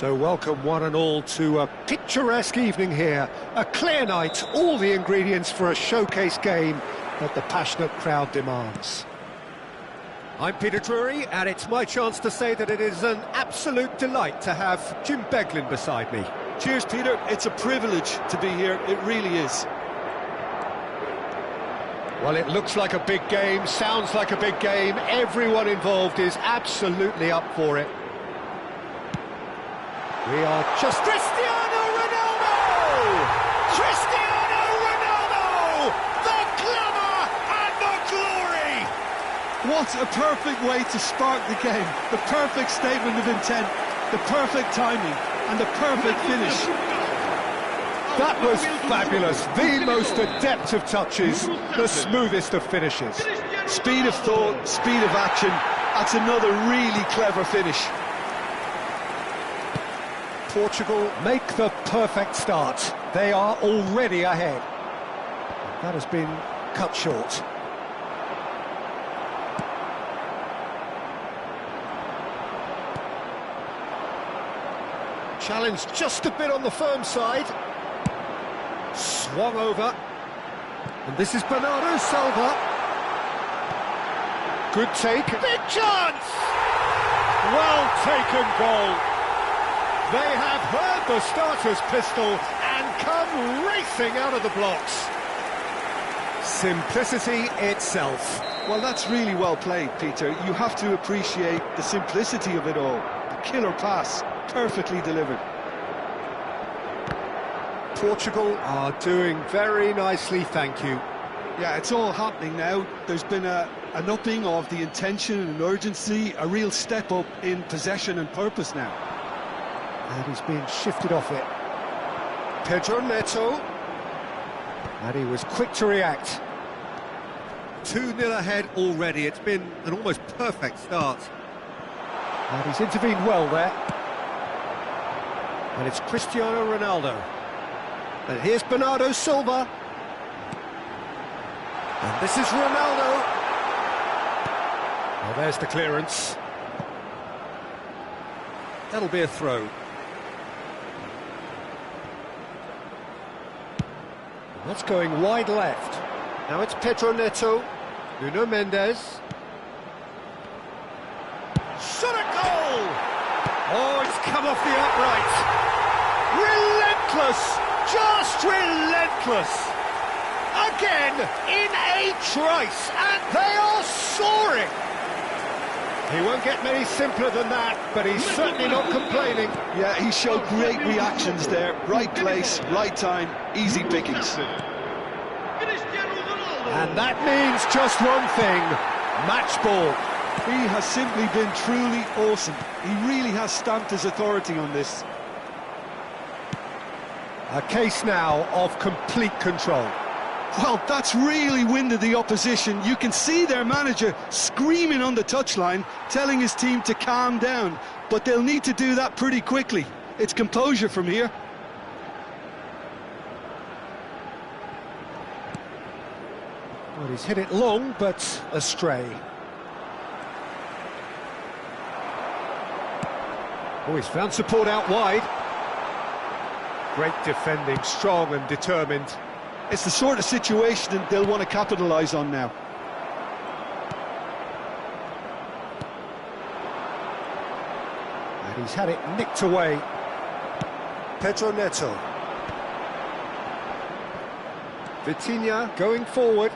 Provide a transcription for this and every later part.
So welcome one and all to a picturesque evening here. A clear night, all the ingredients for a showcase game that the passionate crowd demands. I'm Peter Drury, and it's my chance to say that it is an absolute delight to have Jim Beglin beside me. Cheers, Peter. It's a privilege to be here. It really is. Well, it looks like a big game, sounds like a big game. Everyone involved is absolutely up for it. We are just Cristiano Ronaldo! Cristiano Ronaldo! The glamour and the glory! What a perfect way to start the game. The perfect statement of intent, the perfect timing, and the perfect finish. That was fabulous. The most adept of touches, the smoothest of finishes. Speed of thought, speed of action. That's another really clever finish. Portugal make the perfect start. They are already ahead. That has been cut short. Challenge just a bit on the firm side. Swung over. And this is Bernardo Silva. Good take. Big chance! Well taken goal. They have heard the starter's pistol and come racing out of the blocks. Simplicity itself. Well, that's really well played, Peter. You have to appreciate the simplicity of it all. The killer pass, perfectly delivered. Portugal are doing very nicely, thank you. Yeah, it's all happening now. There's been an upping of the intention and urgency, a real step up in possession and purpose now. And he's being shifted off it. Pedro Neto. And he was quick to react. 2-0 ahead already. It's been an almost perfect start. And he's intervened well there. And it's Cristiano Ronaldo. And here's Bernardo Silva. And this is Ronaldo. Well, there's the clearance. That'll be a throw. That's going wide left. Now it's Pedro Neto. Nuno Mendes. Shot a goal! Oh, it's come off the upright. Relentless! Just relentless! Again, in a trice, and they are soaring! He won't get many simpler than that, but he's certainly not complaining. Yeah, he showed great reactions there. Right place, right time, easy pickings. And that means just one thing, match ball. He has simply been truly awesome. He really has stamped his authority on this. A case now of complete control. Well, that's really winded the opposition. You can see their manager screaming on the touchline, telling his team to calm down. But they'll need to do that pretty quickly. It's composure from here. Well, he's hit it long, but astray. Oh, he's found support out wide. Great defending, strong and determined. It's the sort of situation that they'll want to capitalise on now. And he's had it nicked away. Pedro Neto. Vitinha going forward.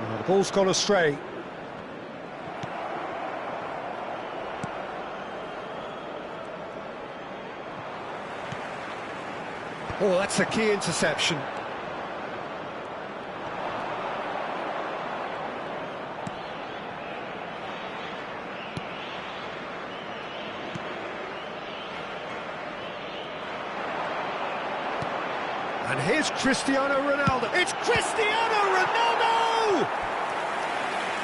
Well, the ball's gone astray. Oh, that's a key interception. And here's Cristiano Ronaldo. It's Cristiano Ronaldo!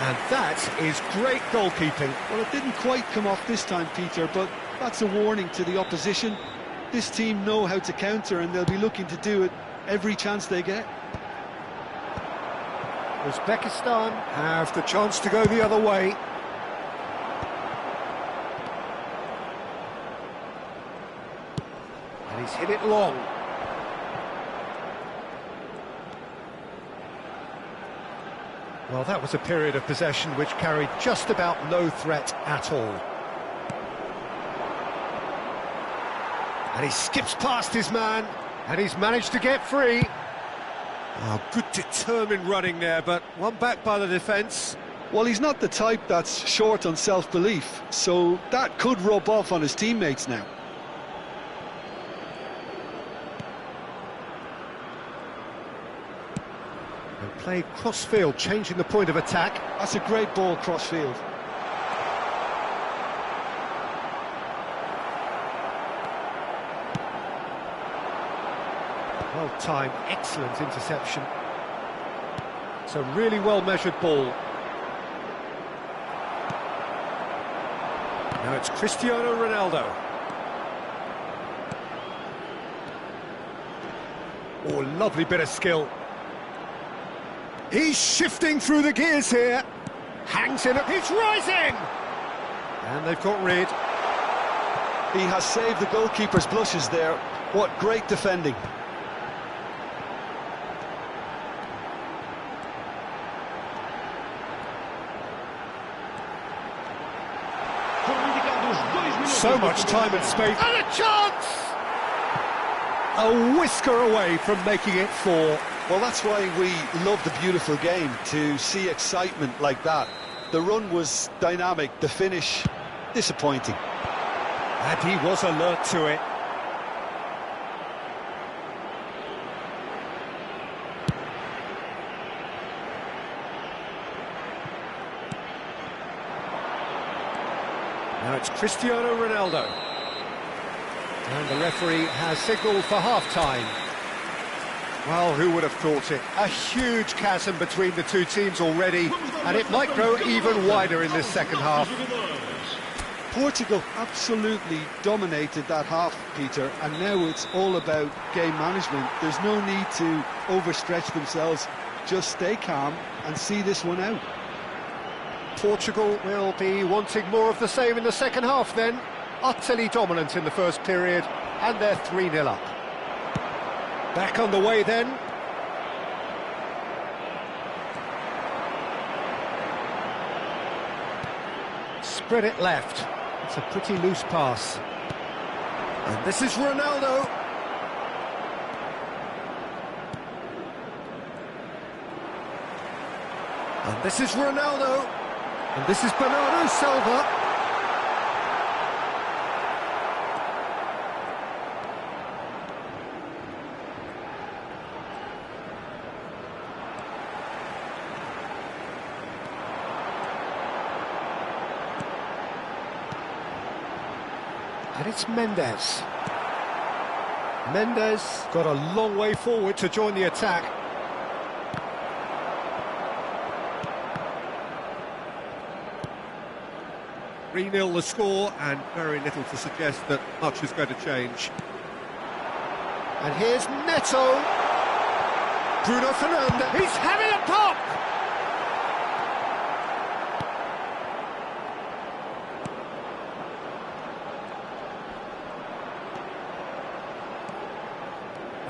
And that is great goalkeeping. Well, it didn't quite come off this time, Peter, but that's a warning to the opposition. This team know how to counter, and they'll be looking to do it every chance they get. Uzbekistan have the chance to go the other way. He's hit it long. Well, that was a period of possession which carried just about no threat at all. And he skips past his man, and he's managed to get free. Oh, good determined running there, but one back by the defence. Well, he's not the type that's short on self-belief, so that could rub off on his teammates now. And played cross-field, changing the point of attack. That's a great ball cross-field. Well-timed, excellent interception. It's a really well-measured ball. Now it's Cristiano Ronaldo. Oh, lovely bit of skill. He's shifting through the gears here. Hangs in, he's rising! And they've got rid. He has saved the goalkeeper's blushes there. What great defending. So much time and space. And a chance! A whisker away from making it 4. Well, that's why we love the beautiful game, to see excitement like that. The run was dynamic, the finish disappointing. And he was alert to it. Now it's Cristiano Ronaldo. And the referee has signalled for half-time. Well, who would have thought it? A huge chasm between the two teams already, and it might grow even wider in this second half. Portugal absolutely dominated that half, Peter, and now it's all about game management. There's no need to overstretch themselves. Just stay calm and see this one out. Portugal will be wanting more of the same in the second half then. Utterly dominant in the first period, and they're 3-0 up. Back on the way then. Spread it left. It's a pretty loose pass. And this is Ronaldo. And this is Ronaldo. And this is Bernardo Silva. And it's Mendes. Mendes got a long way forward to join the attack. Three-0 the score, and very little to suggest that much is going to change. And here's Neto. Bruno Fernandes. He's having a pop!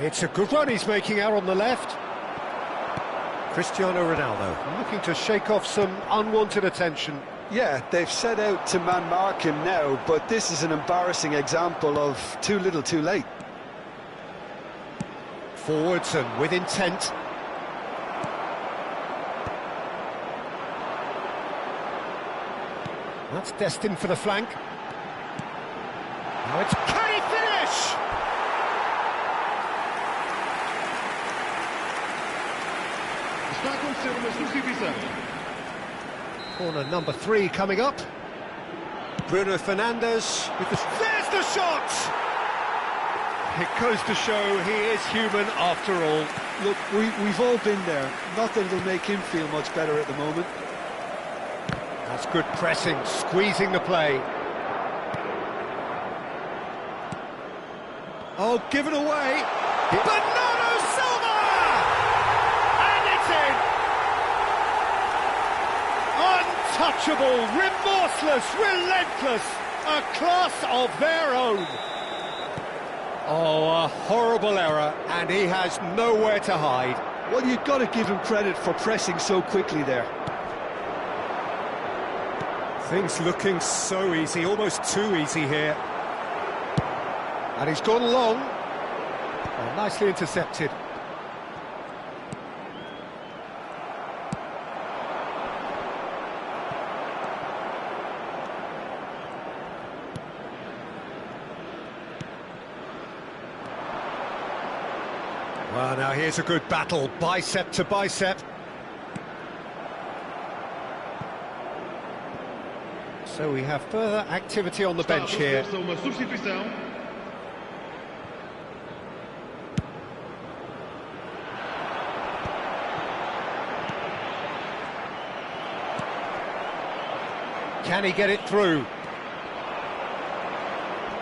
It's a good run he's making out on the left. Cristiano Ronaldo looking to shake off some unwanted attention. Yeah, they've set out to man-mark him now, but this is an embarrassing example of too little too late. Forwards and with intent. That's destined for the flank. Now it's... Can he finish? Está a acontecer uma substituição. Corner number 3 coming up. Bruno Fernandes with the... There's the shot! It goes to show he is human after all. Look, we've all been there. Not that it'll make him feel much better at the moment. That's good pressing, squeezing the play. Oh, given away. Bernardo Silva! And it's in! Untouchable, remorseless, relentless, a class of their own. Oh, a horrible error, and he has nowhere to hide. Well, you've got to give him credit for pressing so quickly there. Things looking so easy, almost too easy here. And he's gone long. Oh, nicely intercepted. Well, now here's a good battle, bicep to bicep. So we have further activity on the bench here. Uma substituição. Can he get it through?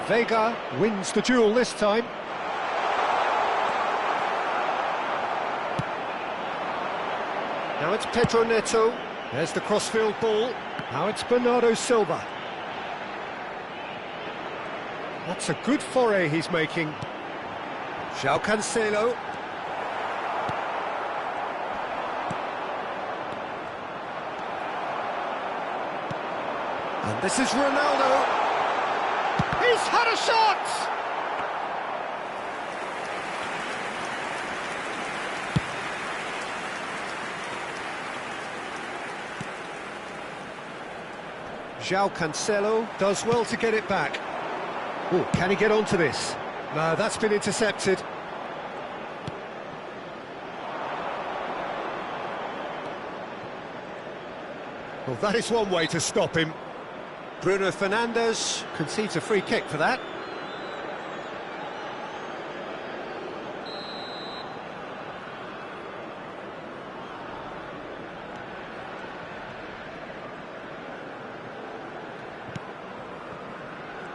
Vega wins the duel this time. Now it's Pedro Neto. There's the crossfield ball. Now it's Bernardo Silva. That's a good foray he's making. João Cancelo. And this is Ronaldo. He's had a shot! João Cancelo does well to get it back. Oh, can he get onto this? No, that's been intercepted. Well, that is one way to stop him. Bruno Fernandes concedes a free kick for that.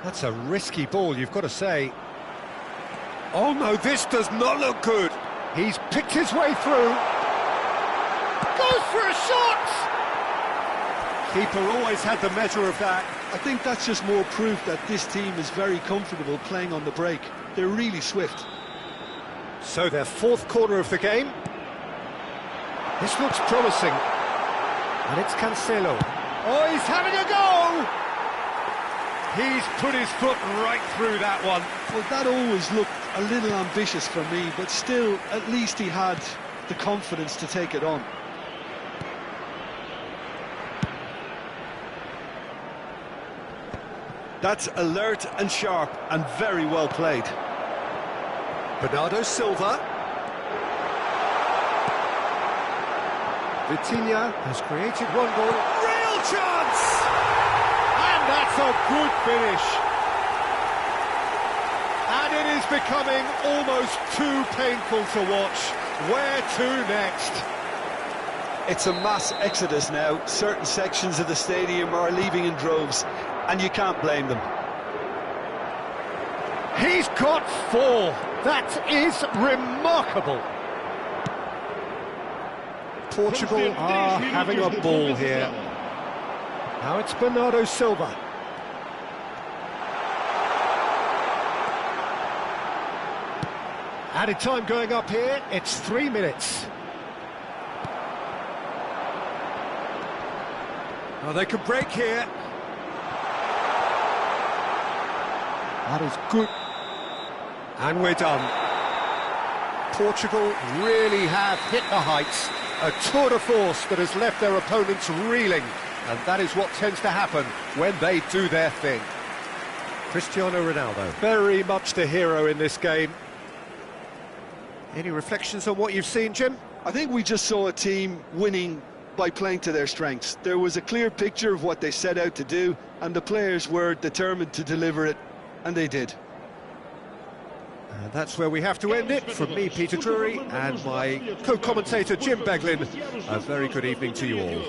That's a risky ball, you've got to say. Oh no, this does not look good. He's picked his way through. Goes for a shot! Keeper always had the measure of that. I think that's just more proof that this team is very comfortable playing on the break. They're really swift. So their fourth corner of the game. This looks promising. And it's Cancelo. Oh, he's having a go! He's put his foot right through that one. Well, that always looked a little ambitious for me, but still, at least he had the confidence to take it on. That's alert and sharp and very well played. Bernardo Silva. Vitinha has created one goal. Real chance! And that's a good finish. And it is becoming almost too painful to watch. Where to next? It's a mass exodus now. Certain sections of the stadium are leaving in droves, and you can't blame them. He's got 4. That is remarkable. Portugal are having a ball here. Now it's Bernardo Silva. Added time going up here, it's 3 minutes. Oh, they could break here. That is good. And we're done. Portugal really have hit the heights. A tour de force that has left their opponents reeling. And that is what tends to happen when they do their thing. Cristiano Ronaldo, very much the hero in this game. Any reflections on what you've seen, Jim? I think we just saw a team winning by playing to their strengths. There was a clear picture of what they set out to do, and the players were determined to deliver it, and they did. And that's where we have to end it. From me, Peter Drury, and my co-commentator, Jim Beglin, a very good evening to you all.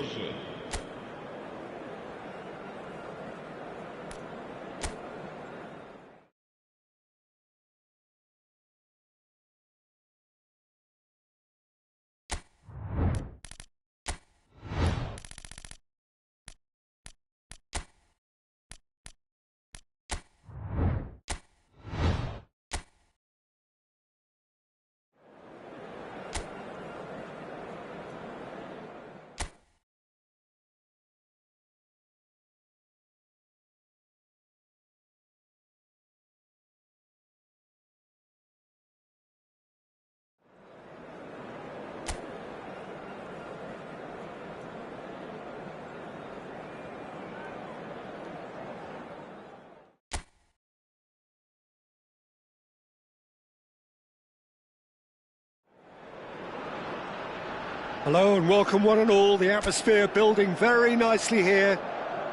Hello and welcome one and all. The atmosphere building very nicely here.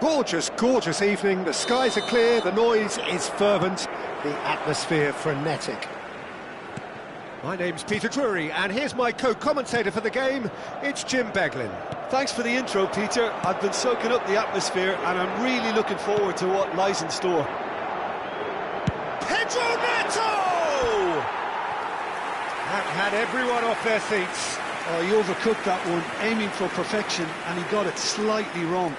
Gorgeous, gorgeous evening. The skies are clear, the noise is fervent, the atmosphere frenetic. My name's Peter Drury, and here's my co-commentator for the game. It's Jim Beglin. Thanks for the intro, Peter. I've been soaking up the atmosphere, and I'm really looking forward to what lies in store. Pedro Neto! That had everyone off their seats. Oh, he overcooked that one, aiming for perfection, and he got it slightly wrong.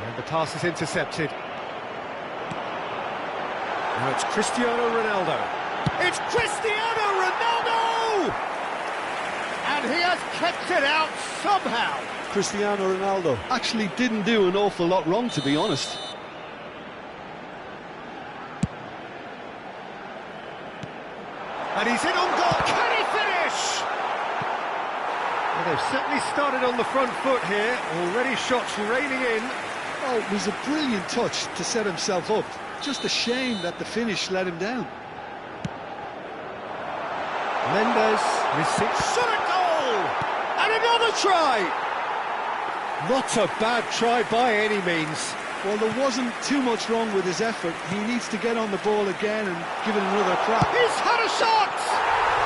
And the pass is intercepted. Now it's Cristiano Ronaldo. It's Cristiano Ronaldo! And he has kept it out somehow. Cristiano Ronaldo actually didn't do an awful lot wrong, to be honest. And he's in on goal. Can he finish? Well, they've certainly started on the front foot here. Already shots raining in. Oh, it was a brilliant touch to set himself up. Just a shame that the finish let him down. Mendes receives shot at goal! And another try! Not a bad try by any means. Well, there wasn't too much wrong with his effort. He needs to get on the ball again and give it another crack. He's had a shot!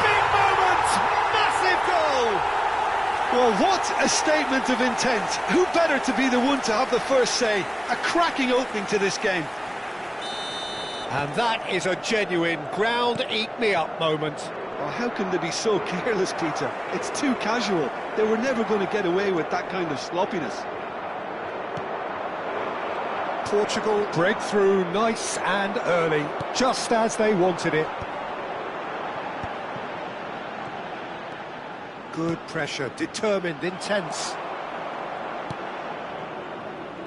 Big moment! Massive goal! Well, what a statement of intent. Who better to be the one to have the first say? A cracking opening to this game. And that is a genuine ground-eat-me-up moment. Oh, how can they be so careless, Peter? It's too casual. They were never going to get away with that kind of sloppiness. Portugal break through nice and early, just as they wanted it. Good pressure, determined, intense.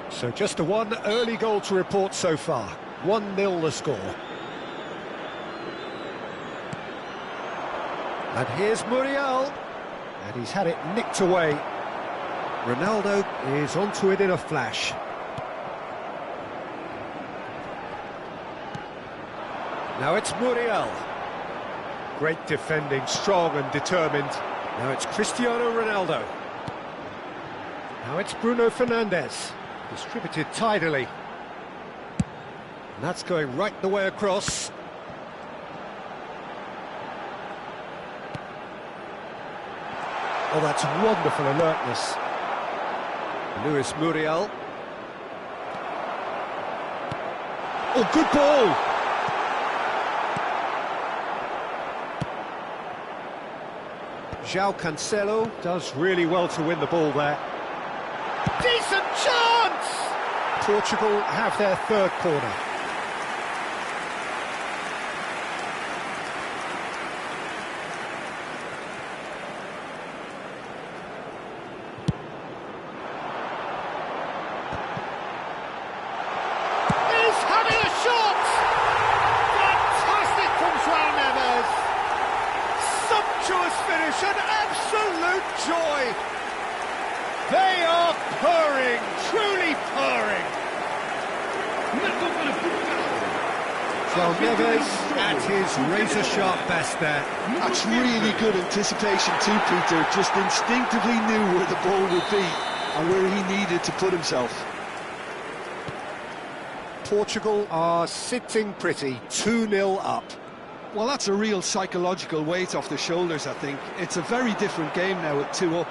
So just the one early goal to report so far. 1-0 the score. And here's Muriel. And he's had it nicked away. Ronaldo is onto it in a flash. Now it's Muriel. Great defending, strong and determined. Now it's Cristiano Ronaldo. Now it's Bruno Fernandes. Distributed tidily. And that's going right the way across. Oh, that's wonderful alertness. Luis Muriel. Oh, good ball! João Cancelo does really well to win the ball there. Decent chance! Portugal have their third corner. He's having a shot! Fantastic from João Neves! Sumptuous finish, an absolute joy! They are purring, truly purring! João Neves at his razor-sharp best there. That's really good anticipation too, Peter. Just instinctively knew where the ball would be and where he needed to put himself. Portugal are sitting pretty, 2-0 up. Well, that's a real psychological weight off the shoulders, I think. It's a very different game now at 2 up.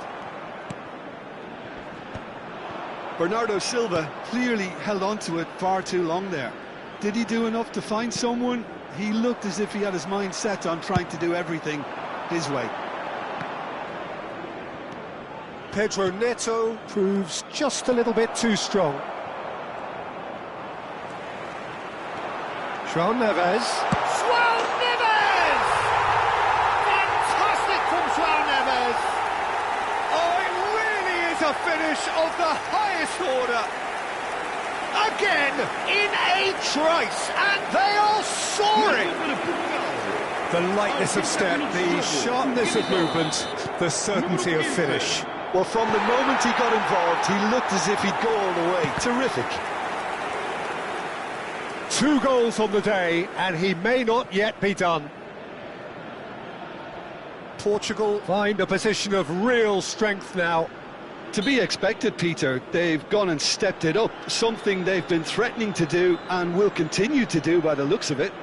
Bernardo Silva clearly held on to it far too long there. Did he do enough to find someone? He looked as if he had his mind set on trying to do everything his way. Pedro Neto proves just a little bit too strong. João Neves. João Neves! Fantastic from João Neves! Oh, it really is a finish of the highest order. Again, in a trice, and they are soaring! The lightness of step, the sharpness of movement, the certainty of finish. Well, from the moment he got involved, he looked as if he'd go all the way. Terrific. 2 goals on the day, and he may not yet be done. Portugal find a position of real strength now. To be expected, Peter. They've gone and stepped it up, something they've been threatening to do and will continue to do by the looks of it.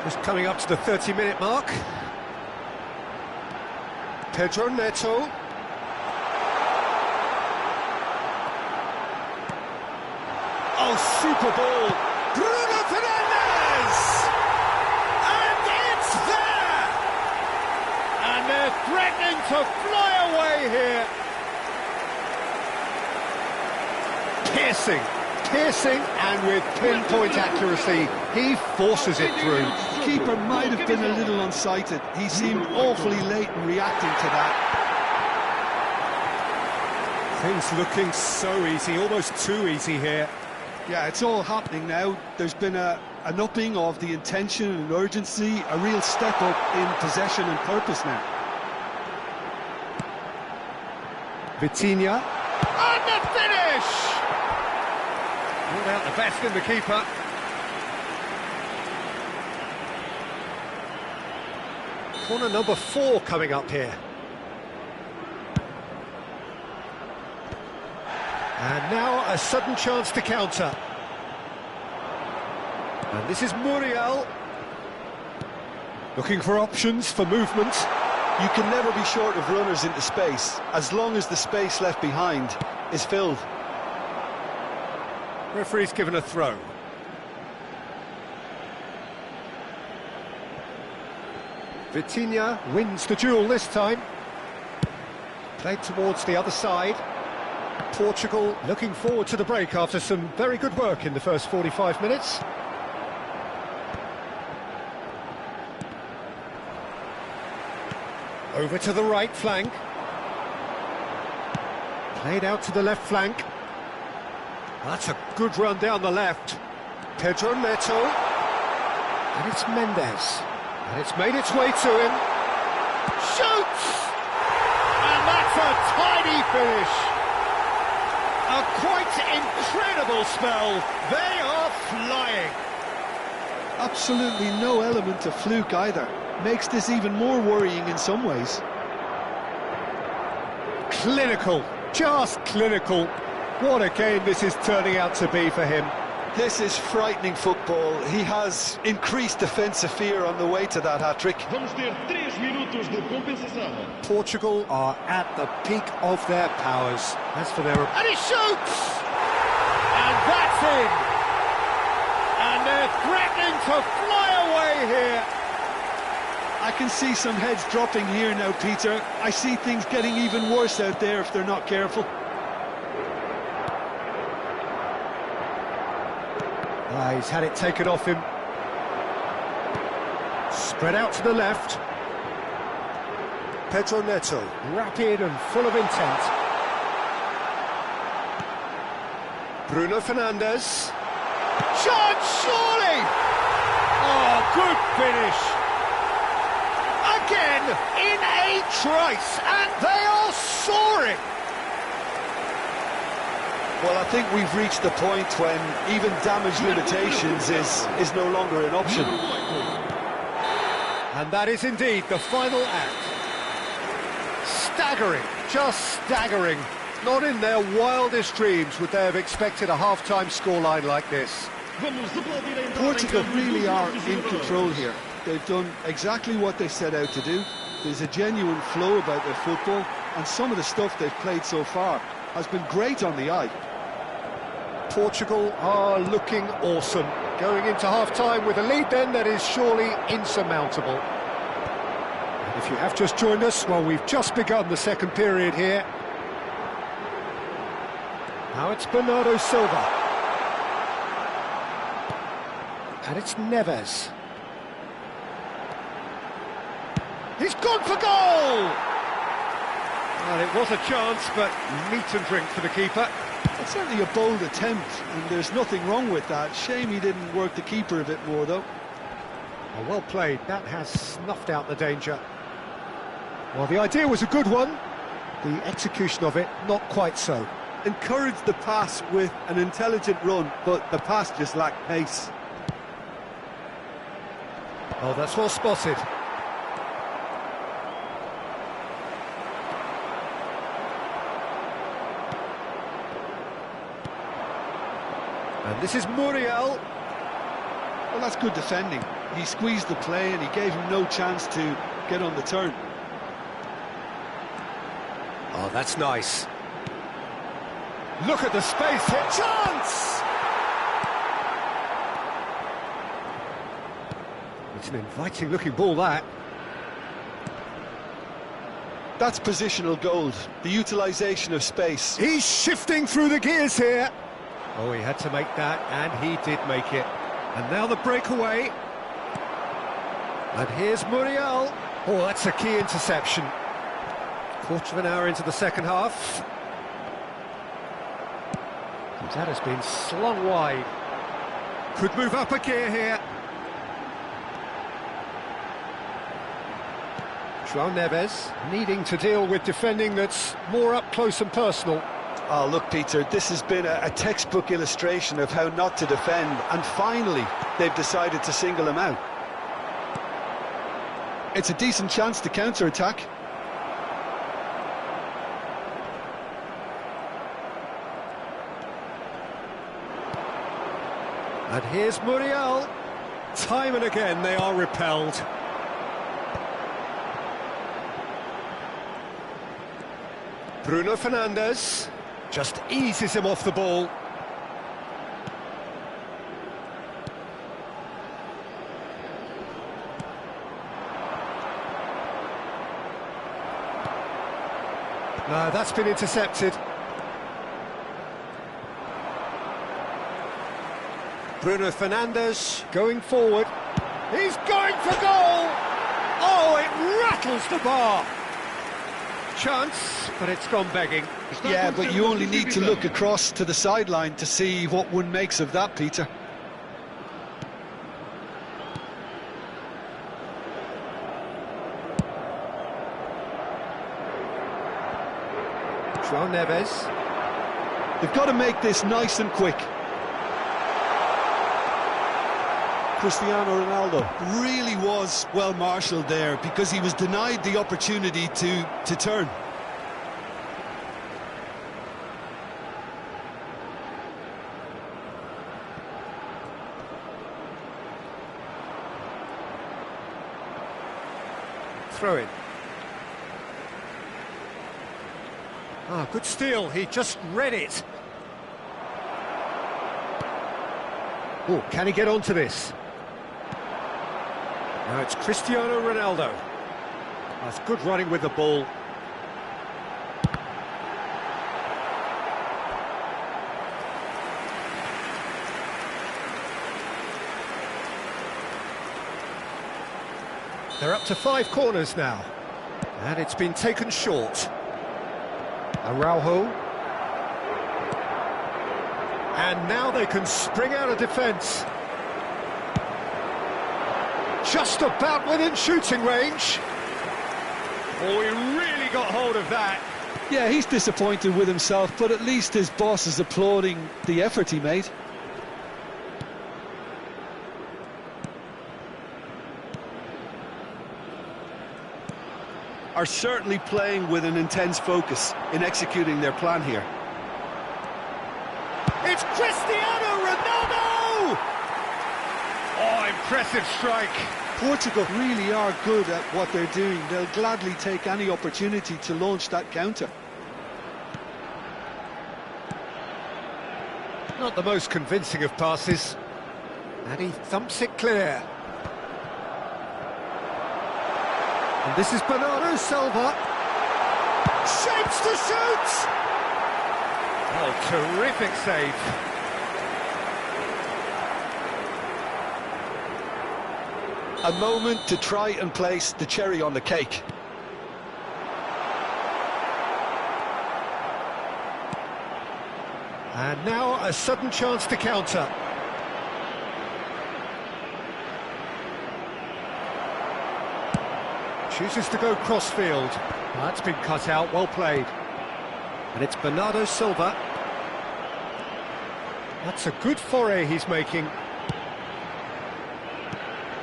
Just coming up to the 30-minute mark. Pedro Neto. Oh, super ball. Bruno Fernandes! And it's there! And they're threatening to fly away here. Piercing, and with pinpoint accuracy, he forces it through. Keeper might have been a little unsighted. He seemed awfully late in reacting to that. Things looking so easy, almost too easy here. Yeah, it's all happening now. There's been an upping of the intention and urgency, a real step up in possession and purpose now. Vitinha. And the finish! Brought out the best in the keeper. Corner number 4 coming up here. And now a sudden chance to counter. And this is Muriel. Looking for options for movement. You can never be short of runners into space, as long as the space left behind is filled. Referee's given a throw. Vitinha wins the duel this time. Played towards the other side. Portugal looking forward to the break after some very good work in the first 45 minutes. Over to the right flank. Played out to the left flank. That's a good run down the left. Pedro Neto. And it's Mendes. And it's made its way to him. Shoots! And that's a tidy finish. A quite incredible spell. They are flying. Absolutely no element of fluke either. Makes this even more worrying in some ways. Clinical. Just clinical. What a game this is turning out to be for him. This is frightening football. He has increased defensive fear on the way to that hat-trick. Vamos ter 3 minutos de compensação. Portugal are at the peak of their powers. As for their... And he shoots! And that's in! And they're threatening to fly away here. I can see some heads dropping here now, Peter. I see things getting even worse out there if they're not careful. He's had it taken off him. Spread out to the left. Pedro Neto, rapid and full of intent. Bruno Fernandes. Shot, surely! Oh, good finish. Again, in a trice, and they are soaring. Well, I think we've reached the point when even damage limitations is no longer an option. And that is indeed the final act. Staggering, just staggering. Not in their wildest dreams would they have expected a half-time scoreline like this. Portugal really are in control here. They've done exactly what they set out to do. There's a genuine flow about their football, and some of the stuff they've played so far has been great on the eye. Portugal are looking awesome. Going into half-time with a lead then that is surely insurmountable. And if you have just joined us, well, we've just begun the second period here. Now it's Bernardo Silva. And it's Neves. He's gone for goal! Well, it was a chance, but meat and drink for the keeper. It's certainly a bold attempt, and there's nothing wrong with that. Shame he didn't work the keeper a bit more, though. Oh, well played. That has snuffed out the danger. Well, the idea was a good one. The execution of it, not quite so. Encouraged the pass with an intelligent run, but the pass just lacked pace. Oh, that's well spotted. And this is Muriel. Well, that's good defending. He squeezed the play and he gave him no chance to get on the turn. Oh, that's nice. Look at the space here. Chance! It's an inviting looking ball, that. That's positional gold, the utilisation of space. He's shifting through the gears here. Oh, he had to make that, and he did make it. And now the breakaway. And here's Muriel. Oh, that's a key interception. Quarter of an hour into the second half. That has been slung wide. Could move up a gear here. João Neves needing to deal with defending that's more up close and personal. Oh, look, Peter, this has been a textbook illustration of how not to defend, and finally they've decided to single him out. It's a decent chance to counter-attack. And here's Muriel. Time and again they are repelled. Bruno Fernandes just eases him off the ball. No, that's been intercepted. Bruno Fernandes going forward. He's going for goal! Oh, it rattles the bar. Chance, but it's gone begging. Yeah, but you only need to look across to the sideline to see what one makes of that, Peter. João Neves. They've got to make this nice and quick. Cristiano Ronaldo really was well marshalled there because he was denied the opportunity to turn. Throw in. Ah, good steal, he just read it. Oh, can he get onto this? Now it's Cristiano Ronaldo. That's good running with the ball. They're up to 5 corners now. And it's been taken short. Araujo. And now they can spring out of defence. Just about within shooting range. Oh, he really got hold of that. Yeah, he's disappointed with himself, but at least his boss is applauding the effort he made. Are certainly playing with an intense focus in executing their plan here. It's Cristiano Ronaldo! Oh, impressive strike. Portugal really are good at what they're doing. They'll gladly take any opportunity to launch that counter. Not the most convincing of passes. And he thumps it clear. And this is Bernardo Silva. Shapes to shoot! Oh, terrific save. A moment to try and place the cherry on the cake. And now a sudden chance to counter. Chooses to go crossfield. That's been cut out, well played. And it's Bernardo Silva. That's a good foray he's making.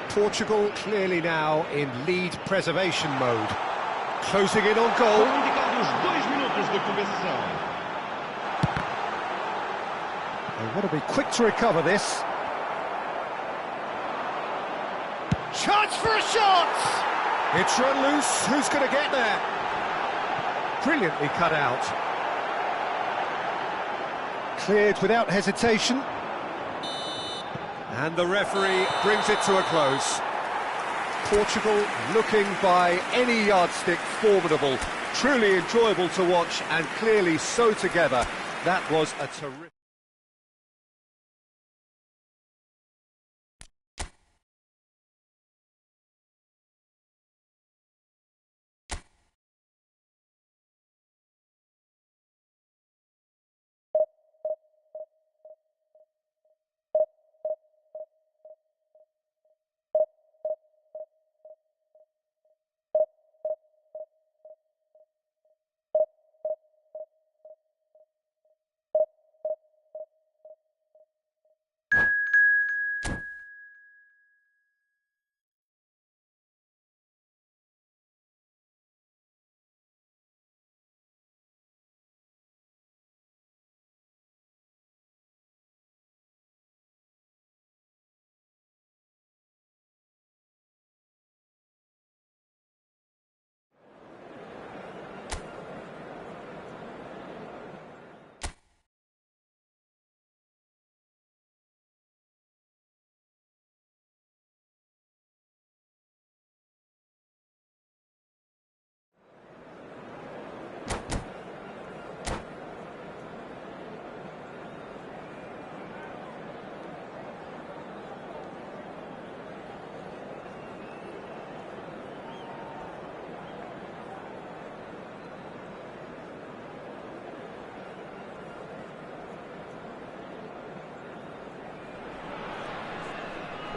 Portugal clearly now in lead preservation mode. Closing in on goal. Foram indicados 2 minutos de compensação. They want to be quick to recover this. Chance for a shot! It's run loose, who's going to get there? Brilliantly cut out. Cleared without hesitation. And the referee brings it to a close. Portugal looking by any yardstick formidable. Truly enjoyable to watch and clearly so together. That was a terrific...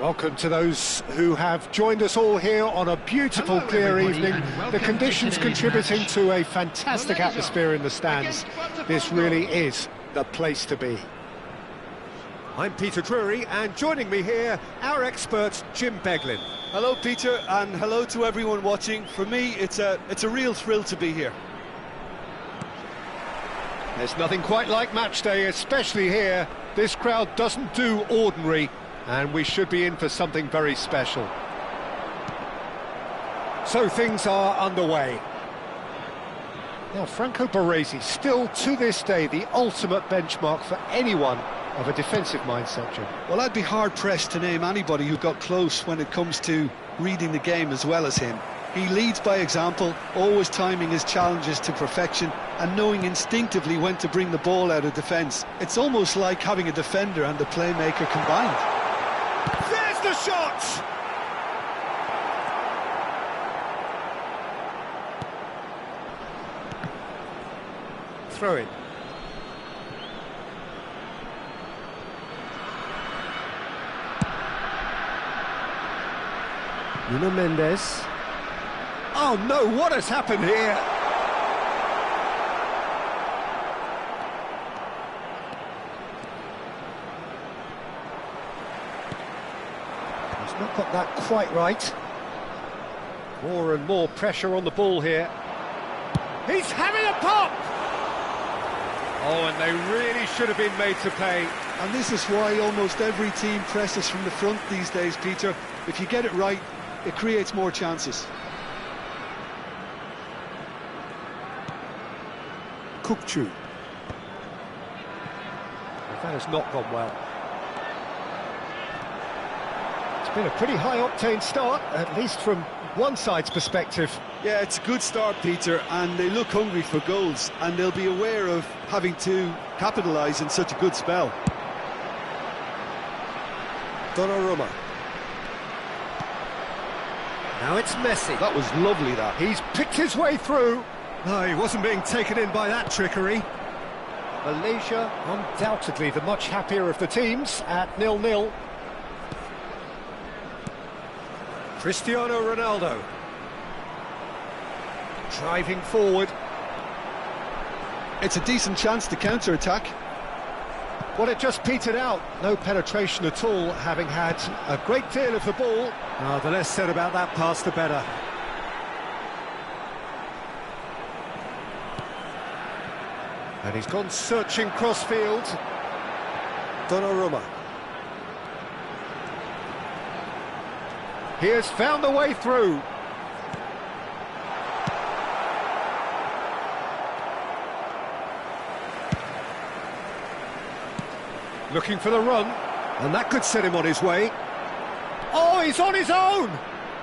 Welcome to those who have joined us all here on a beautiful, clear evening. The conditions contributing to a fantastic atmosphere in the stands. This really is the place to be. I'm Peter Drury, and joining me here, our expert, Jim Beglin. Hello, Peter, and hello to everyone watching. For me, it's a real thrill to be here. There's nothing quite like match day, especially here. This crowd doesn't do ordinary, and we should be in for something very special. So things are underway. Now, Franco Baresi, still to this day the ultimate benchmark for anyone of a defensive mindset, Jim. Well, I'd be hard-pressed to name anybody who got close when it comes to reading the game as well as him. He leads by example, always timing his challenges to perfection and knowing instinctively when to bring the ball out of defence. It's almost like having a defender and the playmaker combined. There's the shot! Throw in. Nuno Mendes. Oh no, what has happened here? He's not got that quite right. More and more pressure on the ball here. He's having a pop! Oh, and they really should have been made to pay. And this is why almost every team presses from the front these days, Peter. If you get it right, it creates more chances. Kukçu. That has not gone well. It's been a pretty high-octane start, at least from one side's perspective. Yeah, it's a good start, Peter, and they look hungry for goals, and they'll be aware of having to capitalise in such a good spell. Donnarumma. Now it's Messi. That was lovely, that. He's picked his way through. No, he wasn't being taken in by that trickery. Malaysia, undoubtedly the much happier of the teams at 0-0. Cristiano Ronaldo. Driving forward. It's a decent chance to counter-attack. Well, it just petered out. No penetration at all, having had a great deal of the ball. The less said about that pass, the better. And he's gone searching crossfield. Donnarumma. He has found the way through. Looking for the run, and that could set him on his way. Oh, he's on his own!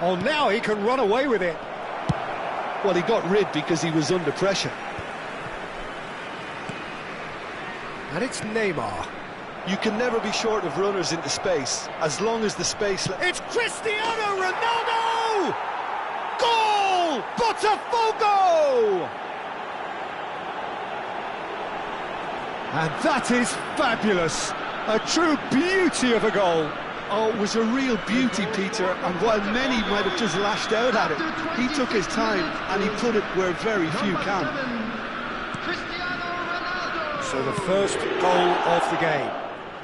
Oh, now he can run away with it. Well, he got rid because he was under pressure. And it's Neymar. You can never be short of runners into space, as long as the space... It's Cristiano Ronaldo! Goal! Botafogo! And that is fabulous. A true beauty of a goal. Oh, it was a real beauty, Peter, and while many might have just lashed out at it, he took his time and he put it where very few can. So the first goal of the game.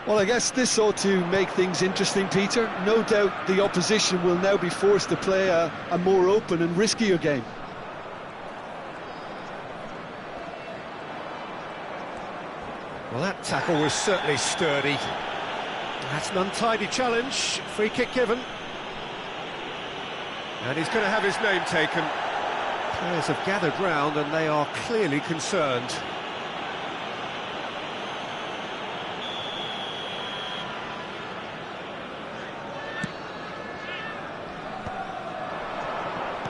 Well, I guess this ought to make things interesting, Peter. No doubt the opposition will now be forced to play a more open and riskier game. Well, that tackle was certainly sturdy. That's an untidy challenge. Free kick given. And he's going to have his name taken. Players have gathered round and they are clearly concerned.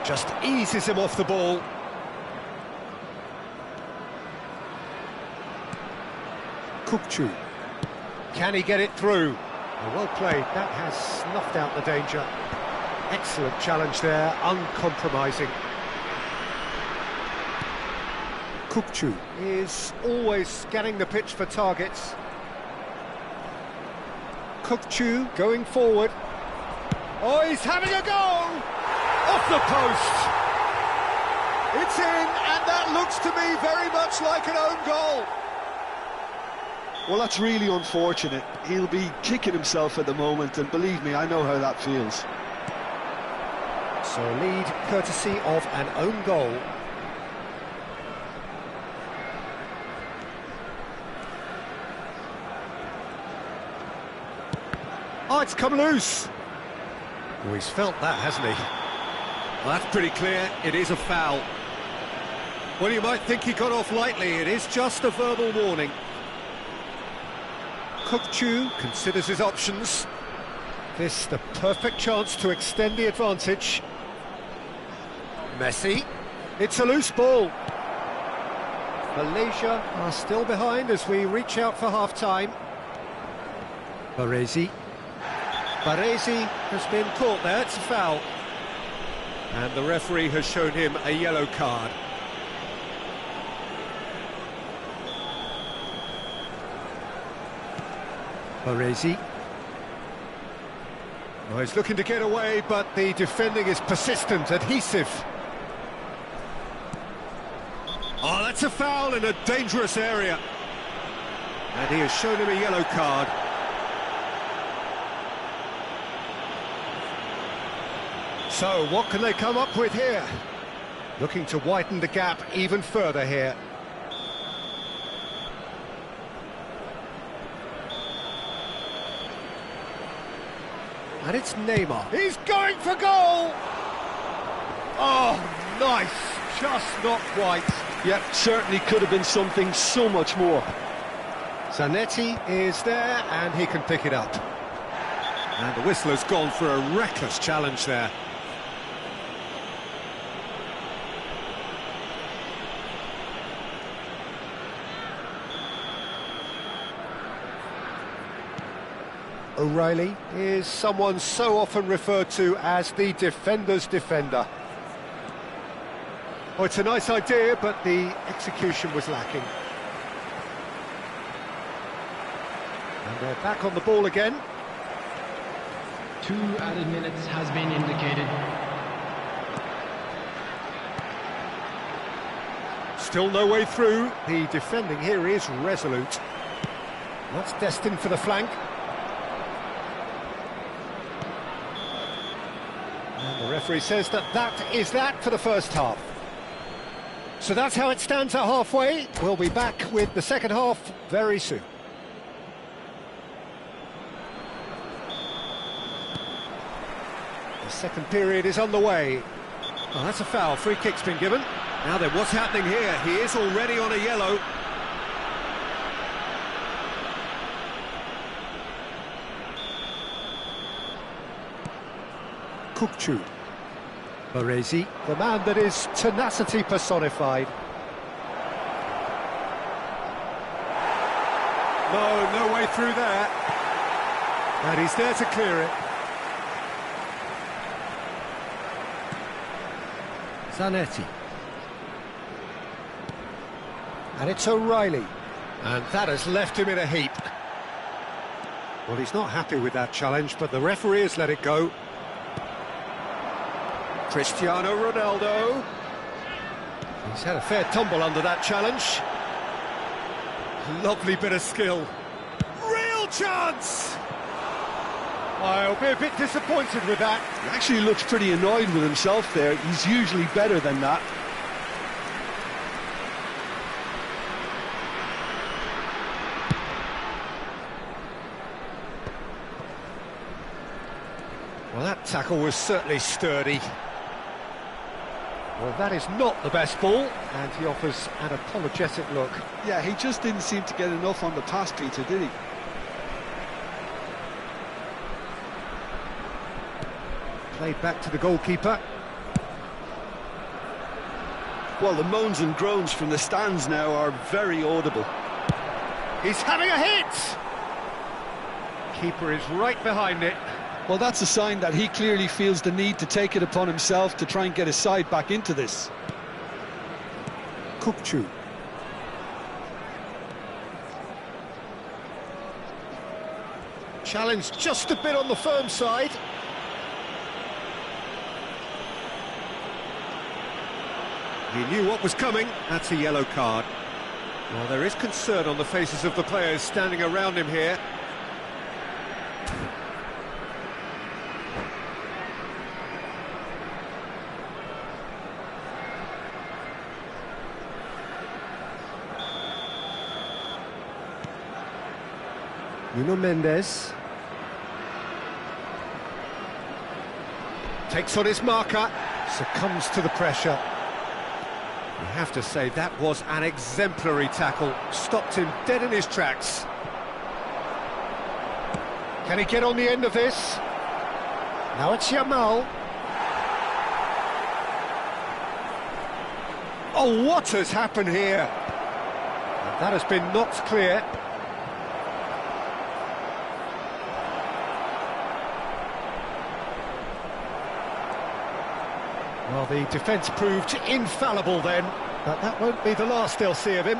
Just eases him off the ball. Kukçu. Can he get it through? Oh, well played. That has snuffed out the danger. Excellent challenge there, uncompromising. Kukçu is always scanning the pitch for targets. Kukçu going forward. Oh, he's having a go! Off the post! It's in, and that looks to me very much like an own goal. Well, that's really unfortunate. He'll be kicking himself at the moment, and believe me, I know how that feels. So a lead courtesy of an own goal. Oh, it's come loose. Oh, he's felt that, hasn't he? Well, that's pretty clear. It is a foul. Well, you might think he got off lightly. It is just a verbal warning. Kukçu considers his options. This the perfect chance to extend the advantage. Messi. It's a loose ball. Malaysia are still behind as we reach out for half-time. Baresi. Baresi has been caught there. It's a foul. And the referee has shown him a yellow card. Baresi. Well, he's looking to get away, but the defending is persistent, adhesive. Oh, that's a foul in a dangerous area. And he has shown him a yellow card. So, what can they come up with here? Looking to widen the gap even further here. And it's Neymar. He's going for goal! Oh, nice. Just not quite. Yep, certainly could have been something so much more. Zanetti is there, and he can pick it up. And the whistle has gone for a reckless challenge there. O'Reilly is someone so often referred to as the defender's defender. Oh, it's a nice idea, but the execution was lacking. And they're back on the ball again. 2 added minutes has been indicated. Still no way through. The defending here is resolute. That's destined for the flank. And the referee says that is that for the first half. So that's how it stands at halfway. We'll be back with the second half very soon. The second period is underway. Oh, that's a foul. Free kick's been given. Now then, what's happening here? He is already on a yellow. Kukçu. Baresi, the man that is tenacity personified. No way through there. And he's there to clear it. Zanetti. And it's O'Reilly. And that has left him in a heap. Well, he's not happy with that challenge, but the referee has let it go. Cristiano Ronaldo. He's had a fair tumble under that challenge. Lovely bit of skill. Real chance! I'll be a bit disappointed with that. He actually looks pretty annoyed with himself there. He's usually better than that. Well, that tackle was certainly sturdy. Well, that is not the best ball, and he offers an apologetic look. Yeah, he just didn't seem to get enough on the pass, Peter, did he? Played back to the goalkeeper. Well, the moans and groans from the stands now are very audible. He's having a hit! Keeper is right behind it. Well, that's a sign that he clearly feels the need to take it upon himself to try and get his side back into this. Kukçu. Challenge just a bit on the firm side. He knew what was coming. That's a yellow card. Well, there is concern on the faces of the players standing around him here. Nuno Mendes takes on his marker, succumbs to the pressure. You have to say that was an exemplary tackle, stopped him dead in his tracks. Can he get on the end of this? Now it's Yamal. Oh, what has happened here? And that has been knocked clear. Well, the defence proved infallible then, but that won't be the last they'll see of him.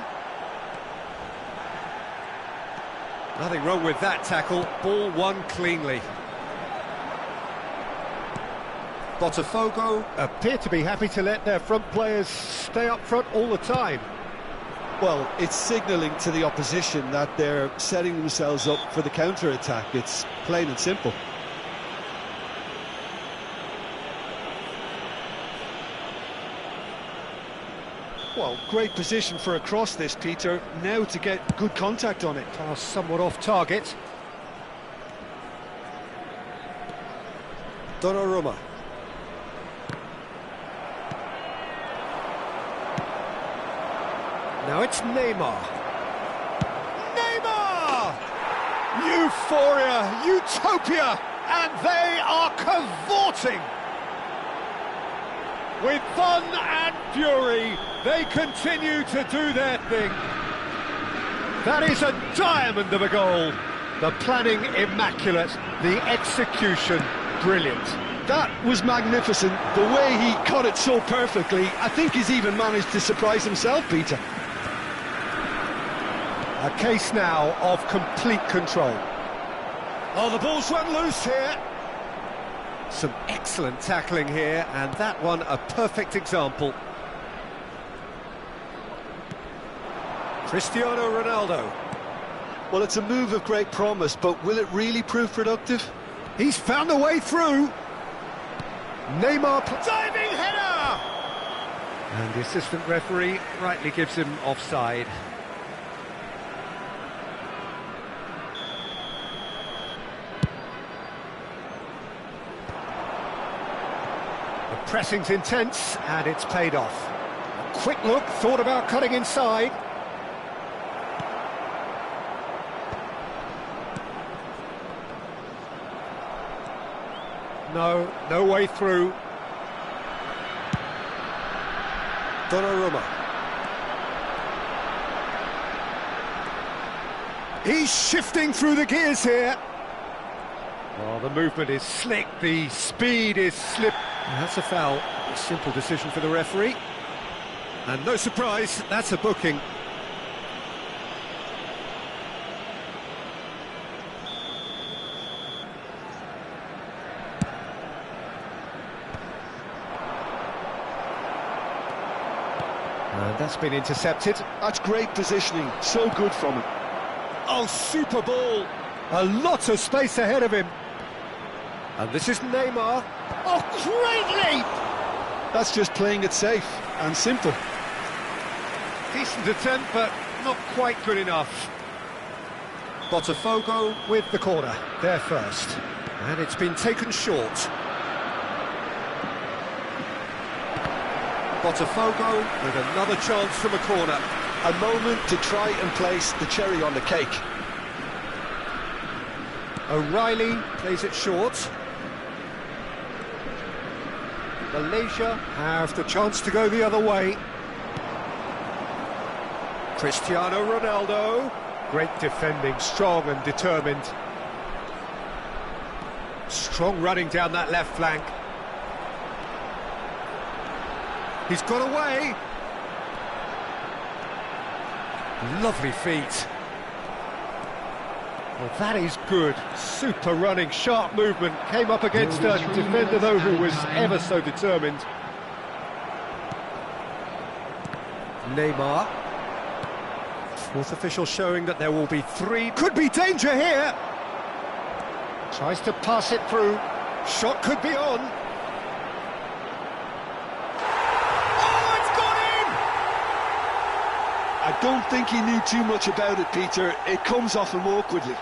Nothing wrong with that tackle, ball won cleanly. Botafogo appear to be happy to let their front players stay up front all the time. Well, it's signalling to the opposition that they're setting themselves up for the counter-attack. It's plain and simple. Well, great position for a cross this, Peter. Now to get good contact on it. Pass somewhat off target. Donnarumma. Now it's Neymar. Neymar! Euphoria, utopia, and they are cavorting. With fun and fury, they continue to do their thing. That is a diamond of a goal. The planning immaculate, the execution brilliant. That was magnificent. The way he cut it so perfectly, I think he's even managed to surprise himself, Peter. A case now of complete control. Oh, the ball's run loose here. Some excellent tackling here, and that one a perfect example. Cristiano Ronaldo. Well, it's a move of great promise, but will it really prove productive? He's found a way through. Neymar, diving header! And the assistant referee rightly gives him offside. The pressing's intense, and it's paid off. A quick look, thought about cutting inside. No way through. Donnarumma. He's shifting through the gears here. Oh, the movement is slick, the speed is slip. That's a foul. A simple decision for the referee. And no surprise, that's a booking. And that's been intercepted. That's great positioning, so good from him. Oh, super ball! A lot of space ahead of him. And this is Neymar. Oh, great leap! That's just playing it safe and simple. Decent attempt, but not quite good enough. Botafogo with the corner, there first. And it's been taken short. Botafogo with another chance from a corner. A moment to try and place the cherry on the cake. O'Reilly plays it short. Malaysia have the chance to go the other way. Cristiano Ronaldo. Great defending, strong and determined. Strong running down that left flank. He's got away. Lovely feet. Well, that is good. Super running, sharp movement. Came up against a defender, though, who was ever so determined. Neymar. Fourth official showing that there will be three. Could be danger here. Tries to pass it through. Shot could be on. I don't think he knew too much about it, Peter. It comes off him awkwardly.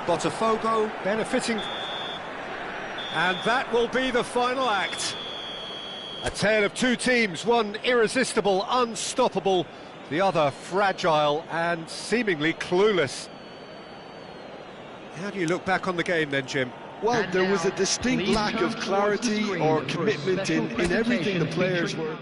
Botafogo benefiting. And that will be the final act. A tale of two teams, one irresistible, unstoppable, the other fragile and seemingly clueless. How do you look back on the game then, Jim? Well, there was a distinct lack of clarity or commitment in everything the players were.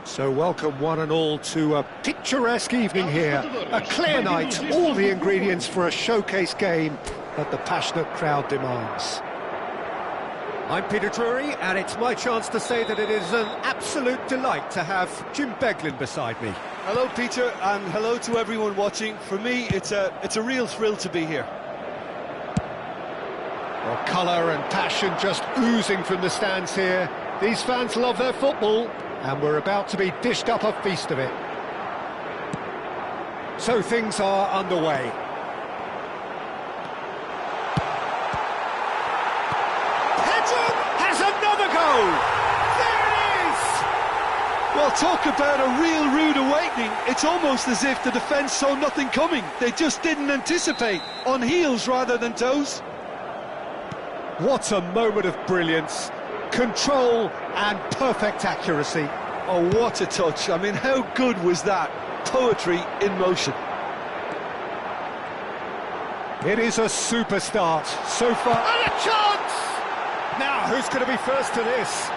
So welcome one and all to a picturesque evening here. A clear night, all the ingredients for a showcase game that the passionate crowd demands. I'm Peter Drury, and it's my chance to say that it is an absolute delight to have Jim Beglin beside me. Hello, Peter, and hello to everyone watching. For me, it's a real thrill to be here. Well, colour and passion just oozing from the stands here. These fans love their football, and we're about to be dished up a feast of it. So things are underway. Pedro has another goal! There it is! Well, talk about a real rude awakening. It's almost as if the defence saw nothing coming. They just didn't anticipate, on heels rather than toes. What a moment of brilliance, control and perfect accuracy. Oh, what a touch. I mean, how good was that? Poetry in motion. It is a super start so far. And a chance! Now, who's going to be first to this?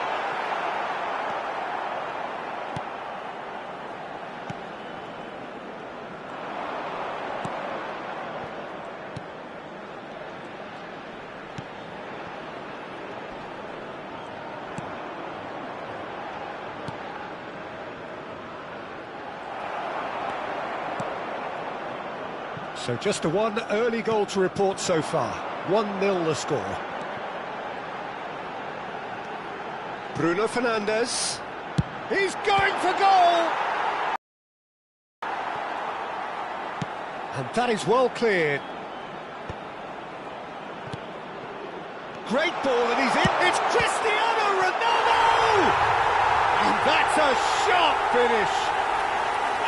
So just a one early goal to report so far. 1-0 the score. Bruno Fernandes. He's going for goal! And that is well cleared. Great ball and he's in. It's Cristiano Ronaldo! And that's a sharp finish.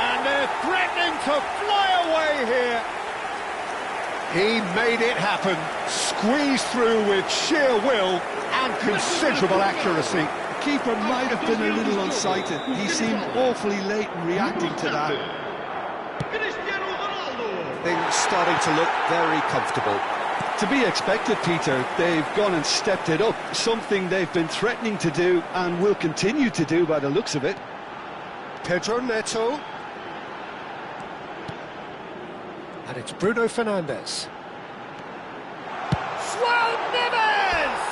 And they're threatening to fly away here. He made it happen, squeezed through with sheer will and considerable accuracy. The keeper might have been a little unsighted. He seemed awfully late in reacting to that. Things starting to look very comfortable. To be expected, Peter. They've gone and stepped it up, something they've been threatening to do and will continue to do by the looks of it. Pedro Neto. And it's Bruno Fernandes. Swell Neves!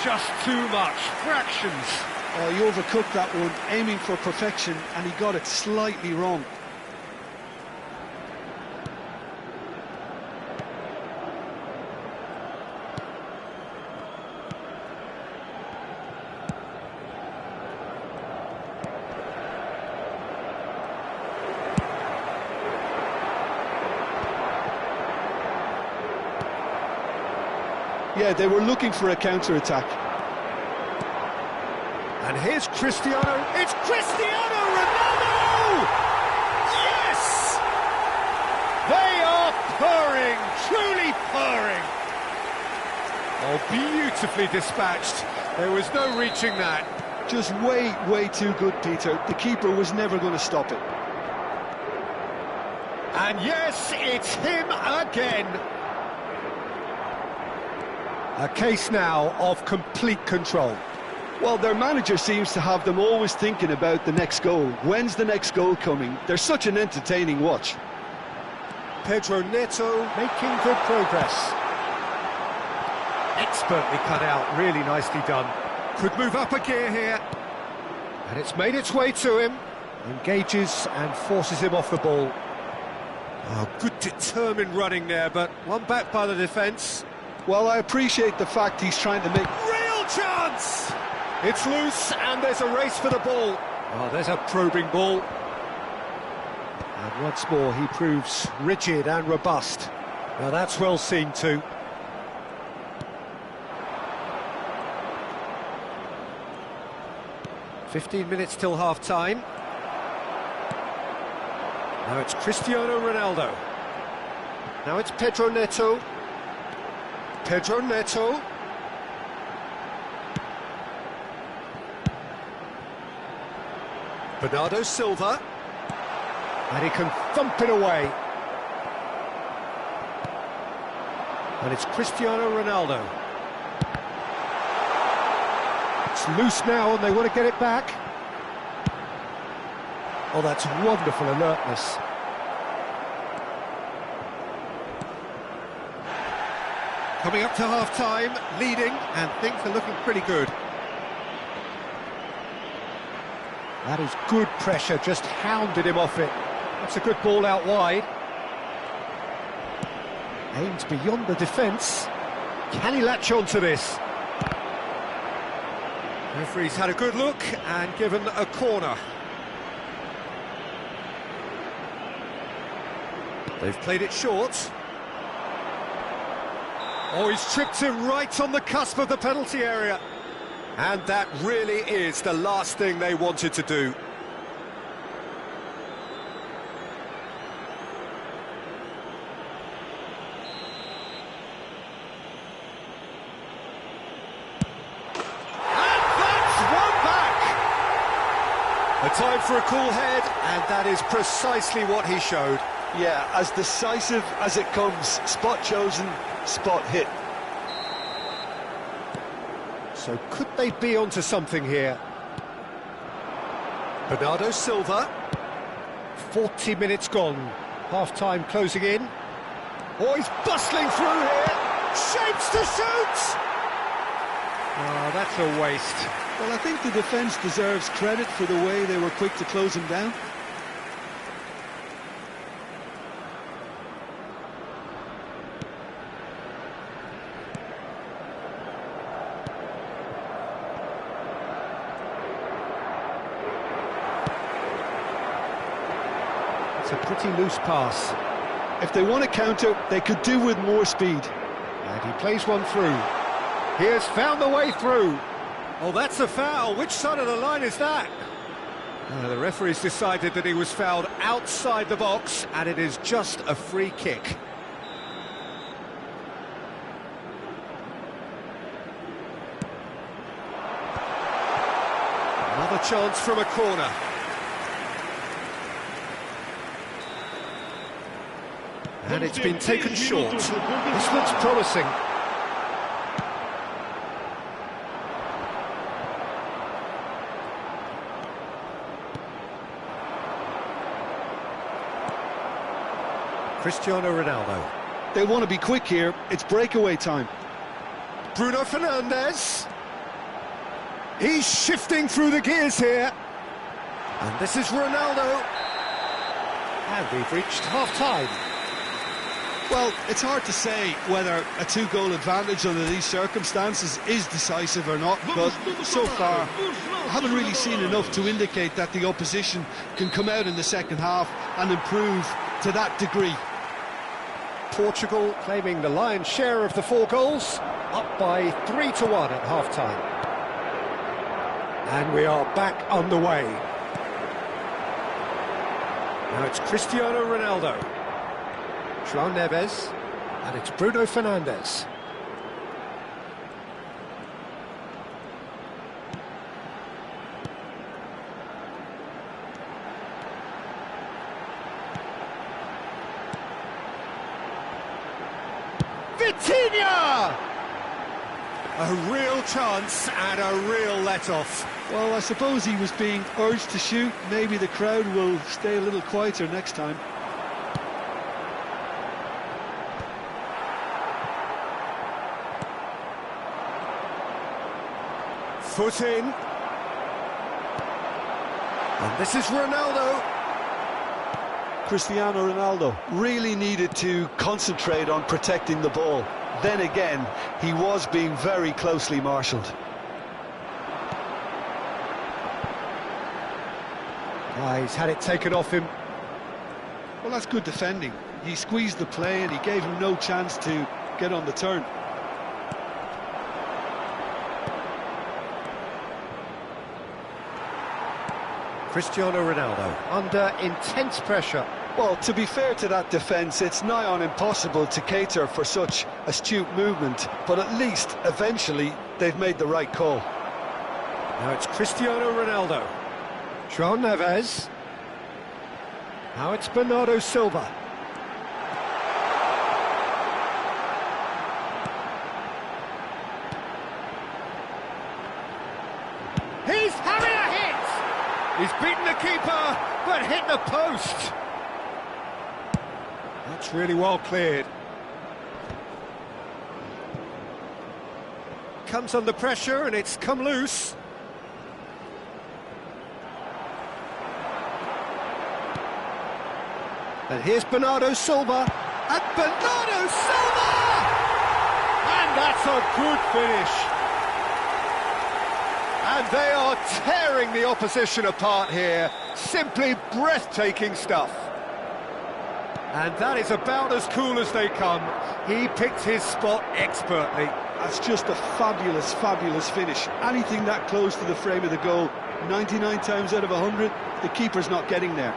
Just too much, fractions. Oh, he overcooked that one, aiming for perfection, and he got it slightly wrong. Yeah, they were looking for a counter-attack. And here's Cristiano. It's Cristiano Ronaldo! Yes! They are purring, truly purring. Oh, beautifully dispatched. There was no reaching that. Just way too good, Peter. The keeper was never going to stop it. And yes, it's him again. A case now of complete control. Well, their manager seems to have them always thinking about the next goal. When's the next goal coming? They're such an entertaining watch. Pedro Neto making good progress. Expertly cut out, really nicely done. Could move up a gear here. And it's made its way to him. Engages and forces him off the ball. Oh, good determined running there, but one back by the defence. Well, I appreciate the fact he's trying to make... Real chance! It's loose, and there's a race for the ball. Oh, there's a probing ball. And once more, he proves rigid and robust. Now, that's well seen, too. "15 minutes till half-time. Now it's Cristiano Ronaldo. Now it's Pedro Neto. Pedro Neto. Bernardo Silva. And he can thump it away. And it's Cristiano Ronaldo. It's loose now and they want to get it back. Oh, that's wonderful alertness. Coming up to half-time, leading, and things are looking pretty good. That is good pressure, just hounded him off it. That's a good ball out wide. Aimed beyond the defence. Can he latch on to this? Referee's had a good look and given a corner. They've played it short. Oh, he's tripped him right on the cusp of the penalty area. And that really is the last thing they wanted to do. And that's one back! A time for a cool head, and that is precisely what he showed. Yeah, as decisive as it comes. Spot chosen, spot hit. So could they be onto something here? Bernardo Silva. 40 minutes gone. Half-time closing in. Oh, he's bustling through here. Shapes to shoot! Oh, that's a waste. Well, I think the defence deserves credit for the way they were quick to close him down. It's a pretty loose pass. If they want to counter, they could do with more speed. And he plays one through. He has found the way through. Oh, that's a foul. Which side of the line is that? The referee's decided that he was fouled outside the box, and it is just a free kick. Another chance from a corner. And it's been taken short. This looks promising. Cristiano Ronaldo. They want to be quick here. It's breakaway time. Bruno Fernandes. He's shifting through the gears here. And this is Ronaldo. And we've reached half-time. Well, it's hard to say whether a two-goal advantage under these circumstances is decisive or not, but so far I haven't really seen enough to indicate that the opposition can come out in the second half and improve to that degree. Portugal claiming the lion's share of the 4 goals, up by 3-1 at half-time. And we are back underway. Now it's Cristiano Ronaldo. João Neves, and it's Bruno Fernandes. Vitinha! A real chance and a real let-off. Well, I suppose he was being urged to shoot. Maybe the crowd will stay a little quieter next time. Foot in. And this is Ronaldo. Cristiano Ronaldo really needed to concentrate on protecting the ball. Then again, he was being very closely marshalled. He's had it taken off him. Well, that's good defending. He squeezed the play and he gave him no chance to get on the turn. Cristiano Ronaldo under intense pressure. Well, to be fair to that defence, it's nigh on impossible to cater for such astute movement, but at least, eventually, they've made the right call. Now it's Cristiano Ronaldo. João Neves. Now it's Bernardo Silva. He's having a hit! He's beaten the keeper, but hit the post. That's really well cleared. Comes under pressure and it's come loose. And here's Bernardo Silva. And Bernardo Silva! And that's a good finish. And they are tearing the opposition apart here. Simply breathtaking stuff. And that is about as cool as they come. He picked his spot expertly. That's just a fabulous, fabulous finish. Anything that close to the frame of the goal, 99 times out of 100, the keeper's not getting there.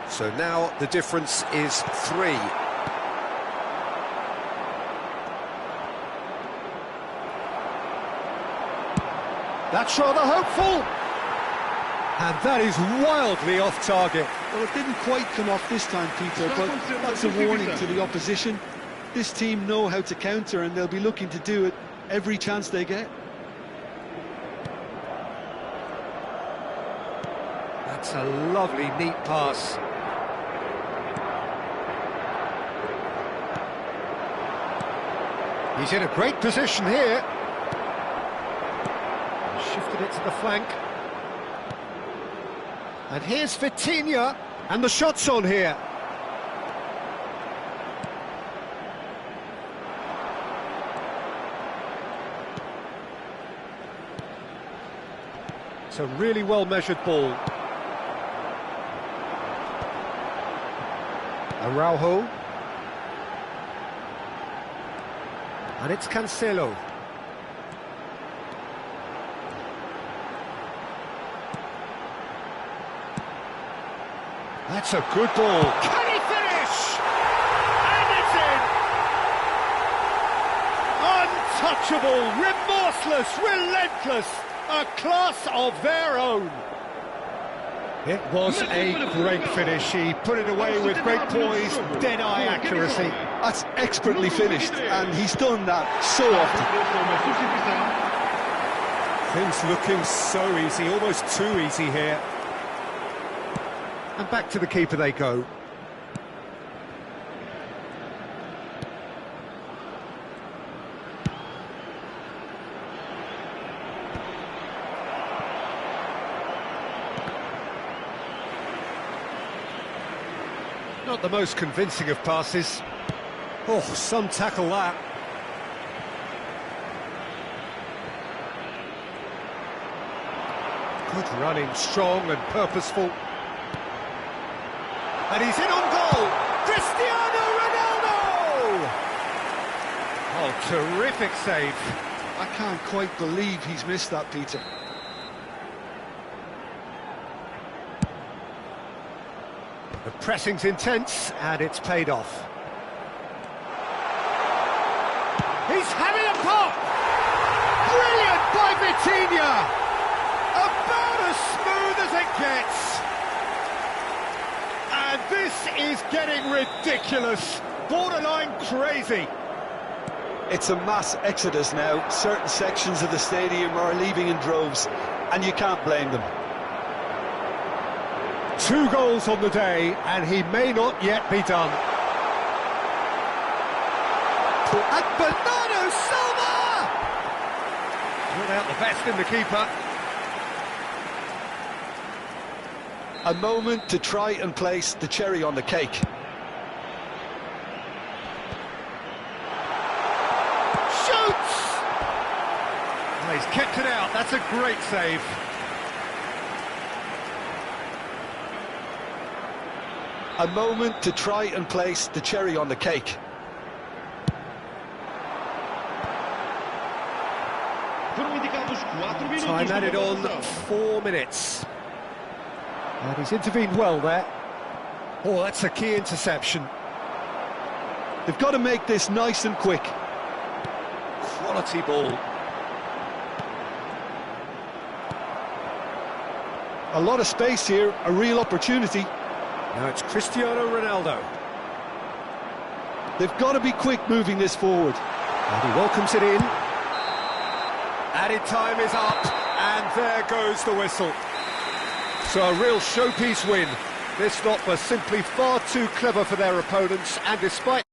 So now the difference is 3. That's rather hopeful. And that is wildly off target. Well, it didn't quite come off this time, Peter, but that's a warning to the opposition. This team know how to counter, and they'll be looking to do it every chance they get. That's a lovely, neat pass. He's in a great position here. Shifted it to the flank. And here's Vitinha, and the shot's on here. It's a really well-measured ball. Araujo. And it's Cancelo. That's a good ball. Can he finish? And it's in! Untouchable, remorseless, relentless, a class of their own. It was a great finish. He put it away with great poise, dead-eye accuracy. That's expertly finished, and he's done that so often. Things looking so easy, almost too easy here. And back to the keeper they go. Not the most convincing of passes. Oh, some tackle that. Good running, strong and purposeful. And he's in on goal! Cristiano Ronaldo! Oh, terrific save. I can't quite believe he's missed that, Peter. The pressing's intense, and it's paid off. He's having a pop! Brilliant by Vitinha! About as smooth as it gets! And this is getting ridiculous, borderline crazy. It's a mass exodus now. Certain sections of the stadium are leaving in droves, and you can't blame them. 2 goals on the day, and he may not yet be done. And Bernardo Silva! Brought out the best in the keeper. A moment to try and place the cherry on the cake. Shoots! Oh, he's kept it out. That's a great save. A moment to try and place the cherry on the cake. Time added on 4 minutes. And he's intervened well there. Oh, that's a key interception. They've got to make this nice and quick. Quality ball. A lot of space here, a real opportunity. Now it's Cristiano Ronaldo. They've got to be quick moving this forward. And he welcomes it in. Added time is up, And there goes the whistle. So a real showpiece win. This lot were simply far too clever for their opponents, and despite